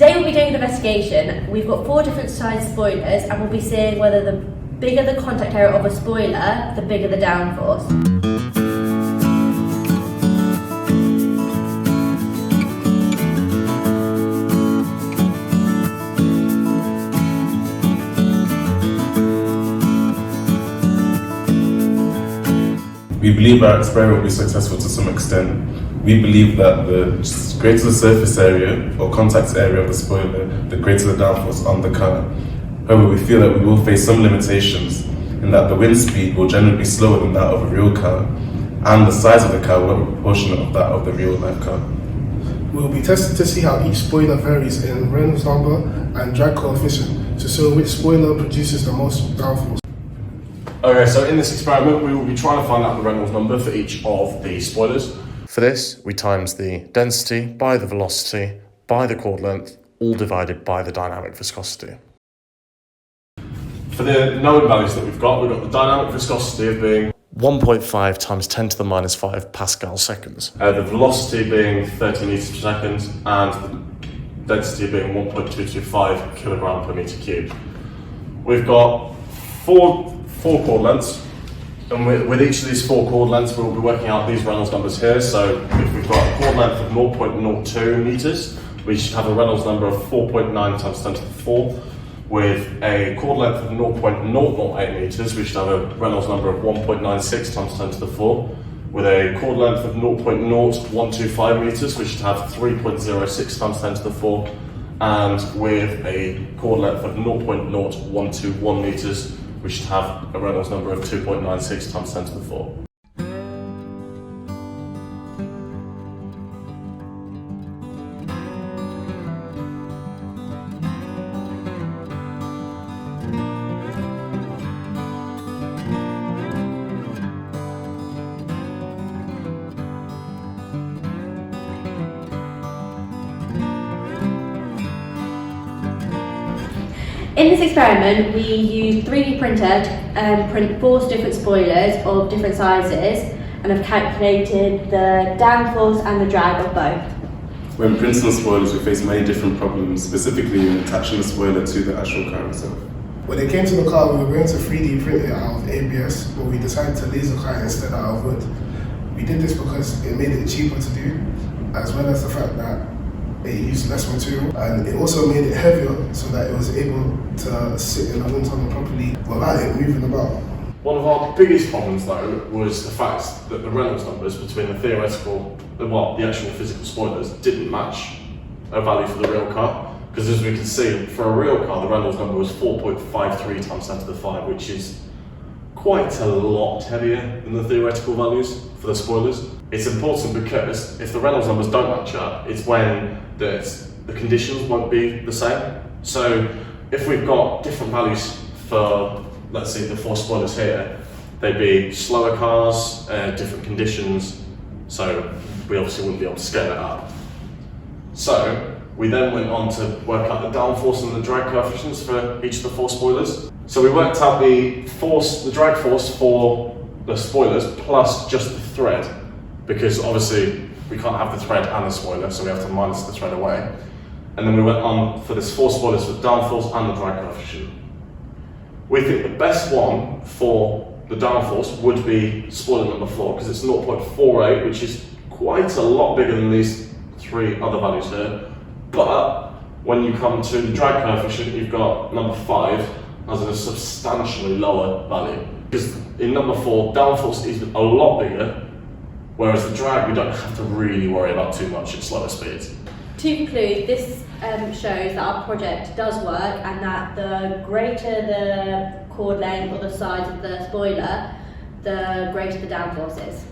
Today we'll be doing an investigation. We've got 4 different size spoilers and we'll be seeing whether the bigger the contact area of a spoiler, the bigger the downforce. We believe our experiment will be successful to some extent. We believe that the greater the surface area or contact area of the spoiler, the greater the downforce on the car. However, we feel that we will face some limitations in that the wind speed will generally be slower than that of a real car, and the size of the car will be proportionate of that of the real life car. We will be testing to see how each spoiler varies in Reynolds number and drag coefficient to show which spoiler produces the most downforce. Okay, so in this experiment, we will be trying to find out the Reynolds number for each of the spoilers. For this, we times the density by the velocity by the chord length, all divided by the dynamic viscosity. For the known values that we've got the dynamic viscosity of being 1.5 times 10 to the minus 5 Pascal seconds. The velocity being 30 meters per second, and the density being 1.225 kilogram per meter cubed. We've got four chord lengths. And with each of these 4 chord lengths, we'll be working out these Reynolds numbers here. So if we've got a chord length of 0.02 meters, we should have a Reynolds number of 4.9 times 10 to the 4. With a chord length of 0.008 meters, we should have a Reynolds number of 1.96 times 10 to the 4. With a chord length of 0.0125 meters, we should have 3.06 times 10 to the 4. And with a chord length of 0.0121 meters, we should have a Reynolds number of 2.96 times 10 to the 4. In this experiment, we used 3D printer to print 4 different spoilers of different sizes and have calculated the downforce and the drag of both. When printing the spoilers, we face many different problems, specifically in attaching the spoiler to the actual car itself. When it came to the car, we were going to 3D print it out of ABS, but we decided to laser cut it instead out of wood. We did this because it made it cheaper to do, as well as the fact that it used less material, and it also made it heavier so that it was able to sit in a wind tunnel properly without it moving about. One of our biggest problems though was the fact that the Reynolds numbers between the theoretical, the actual physical spoilers didn't match a value for the real car. Because as we can see, for a real car, the Reynolds number was 4.53 times 10 to the 5, which is quite a lot heavier than the theoretical values for the spoilers. It's important because if the Reynolds numbers don't match up, it's when the conditions won't be the same. So if we've got different values for, let's say, the 4 spoilers here, they'd be slower cars, different conditions, so we obviously wouldn't be able to scale it up. So we then went on to work out the downforce and the drag coefficients for each of the 4 spoilers. So we worked out the drag force for the spoilers plus just the thread, because obviously we can't have the thread and the spoiler, so we have to minus the thread away. And then we went on for this 4 spoilers for downforce and the drag coefficient. We think the best one for the downforce would be spoiler number 4, because it's 0.48, which is quite a lot bigger than these 3 other values here. But when you come to the drag coefficient, you've got number 5 as a substantially lower value. Because in number 4, downforce is a lot bigger, whereas the drag we don't have to really worry about too much at slower speeds. To conclude, this shows that our project does work and that the greater the chord length or the size of the spoiler, the greater the downforce is.